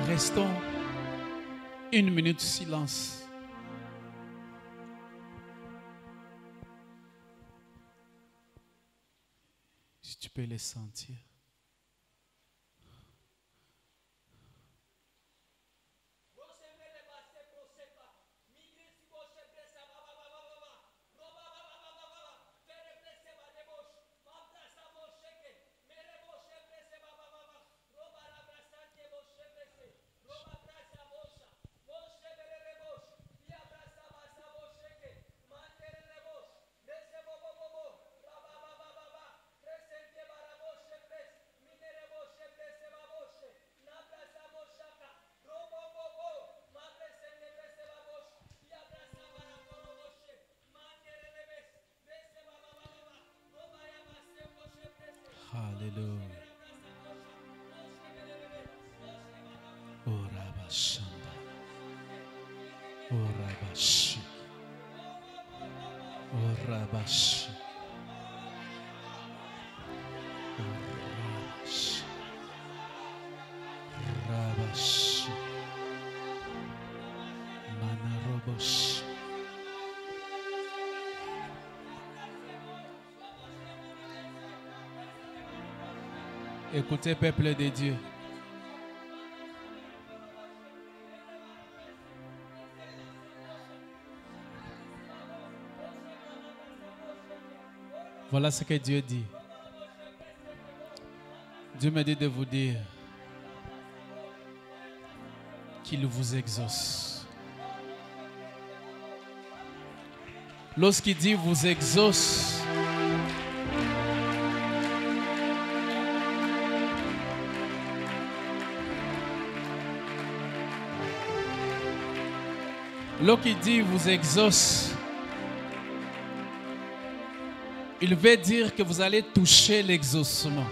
Restons une minute de silence. Si tu peux les sentir. Alléluia. Oh Rabashanda. Oh Rabashi. Oh Rabashi. Oh Rabashi. Rabashi. Manaroboshi. Écoutez, peuple de Dieu. Voilà ce que Dieu dit. Dieu me dit de vous dire qu'il vous exauce. Lorsqu'il dit vous exauce, lorsqu'il dit vous exauce, il veut dire que vous allez toucher l'exaucement.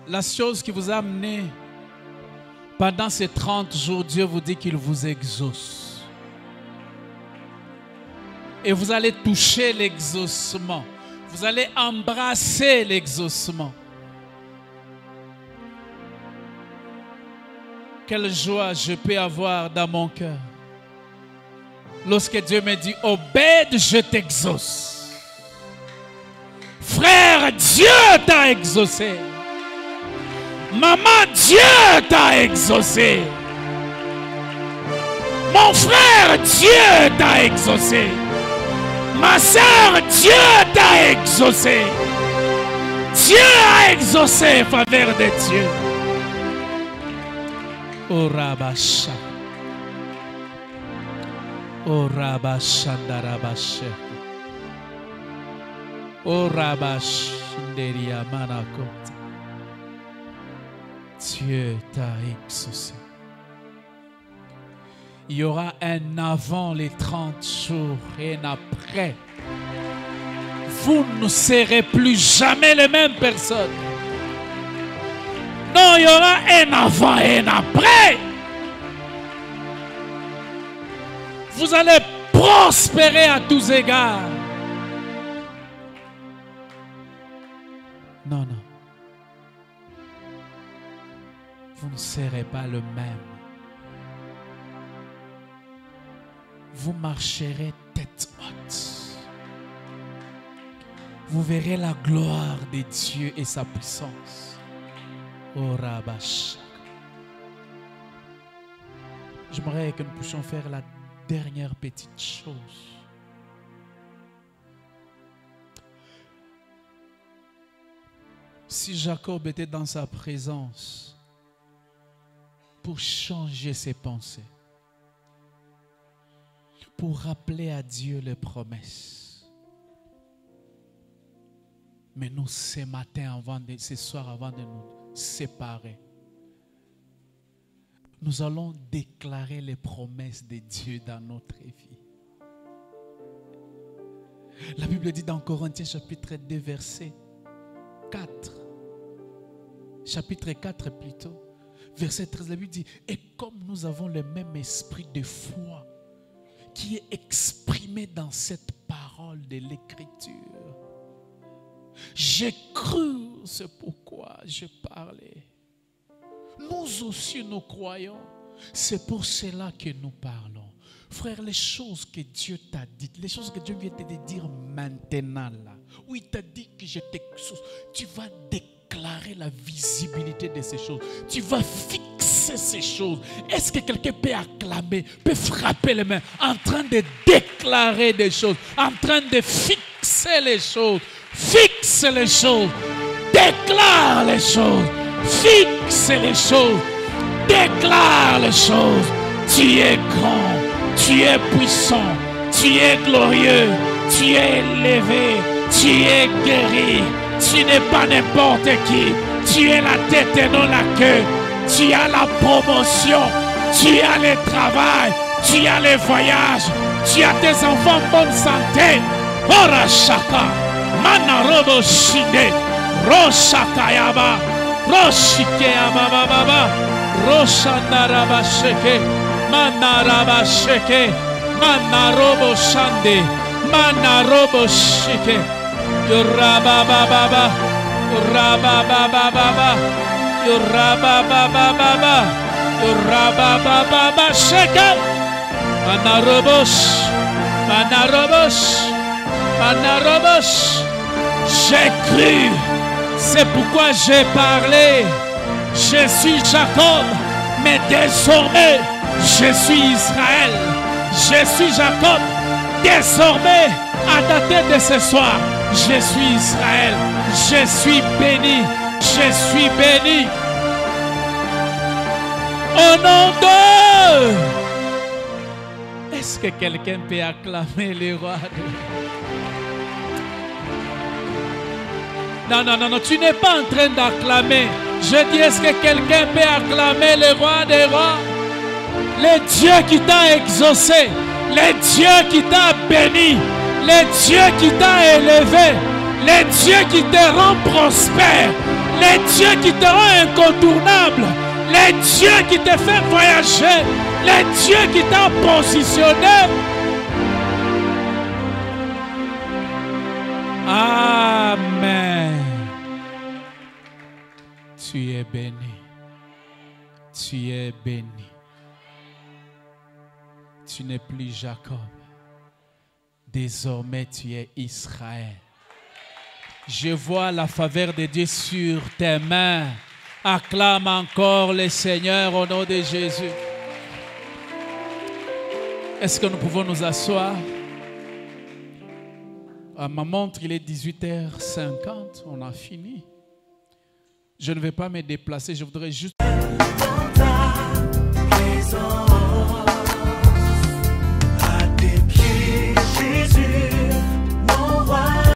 La chose qui vous a amené pendant ces 30 jours, Dieu vous dit qu'il vous exauce. Et vous allez toucher l'exaucement. Vous allez embrasser l'exaucement. Quelle joie je peux avoir dans mon cœur lorsque Dieu me dit Obed, je t'exauce. Frère, Dieu t'a exaucé. Maman, Dieu t'a exaucé. Mon frère, Dieu t'a exaucé. Ma soeur, Dieu t'a exaucé. Dieu a exaucé en faveur de Dieu. Oh Rabasha. Oh Rabashandarabashe. Oh Rabashinderia Manakota. Dieu t'a exaucé. Il y aura un avant les 30 jours et un après. Vous ne serez plus jamais les mêmes personnes. Non, il y aura un avant et un après. Vous allez prospérer à tous égards. Non, non. Vous ne serez pas le même. Vous marcherez tête haute. Vous verrez la gloire de Dieu et sa puissance. Oh Rabash. J'aimerais que nous puissions faire la dernière petite chose. Si Jacob était dans sa présence pour changer ses pensées, pour rappeler à Dieu les promesses. Mais nous, ce matin, ce soir, avant de nous séparer, nous allons déclarer les promesses de Dieu dans notre vie. La Bible dit dans Corinthiens chapitre 2, verset 4. Chapitre 4 plutôt. Verset 13, la Bible dit, et comme nous avons le même esprit de foi qui est exprimé dans cette parole de l'Écriture. J'ai cru, c'est pourquoi je parlais. Nous aussi nous croyons. C'est pour cela que nous parlons. Frère, les choses que Dieu t'a dites, les choses que Dieu vient te dire maintenant là, où il t'a dit que je t'exauce, tu vas déclarer la visibilité de ces choses. Tu vas fixer ces choses. Est-ce que quelqu'un peut acclamer, peut frapper les mains en train de déclarer des choses, en train de fixer les choses? Fixe les choses, déclare les choses, fixe les choses, déclare les choses. Tu es grand, tu es puissant, tu es glorieux, tu es élevé, tu es guéri. Tu n'es pas n'importe qui, tu es la tête et non la queue. Tu as la promotion, tu as le travail, tu as les voyages, tu as tes enfants en bonne santé. Ora shaka. Manarobo shinde, roshakayaba, roshikeyama baba, roshanaraba sheke, manaraba sheke, manarobo shande, manarobo shike, yoraba baba, yoraba baba, yoraba baba, yoraba baba sheke, manarobosh, manarobosh. Manarobos, j'ai cru, c'est pourquoi j'ai parlé. Je suis Jacob, mais désormais je suis Israël. Je suis Jacob, désormais à dater de ce soir, je suis Israël. Je suis béni, je suis béni. Au nom de... Est-ce que quelqu'un peut acclamer le roi de... Non, non, non, non, tu n'es pas en train d'acclamer. Je dis, est-ce que quelqu'un peut acclamer le roi des rois? Le Dieu qui t'a exaucé, le Dieu qui t'a béni, le Dieu qui t'a élevé, le Dieu qui te rend prospère, le Dieu qui te rend incontournable, le Dieu qui te fait voyager, le Dieu qui t'a positionné. Amen. Tu es béni. Tu es béni. Tu n'es plus Jacob. Désormais, tu es Israël. Je vois la faveur de Dieu sur tes mains. Acclame encore le Seigneur au nom de Jésus. Est-ce que nous pouvons nous asseoir? À ma montre, il est 18h50. On a fini. Je ne vais pas me déplacer. Je voudrais juste...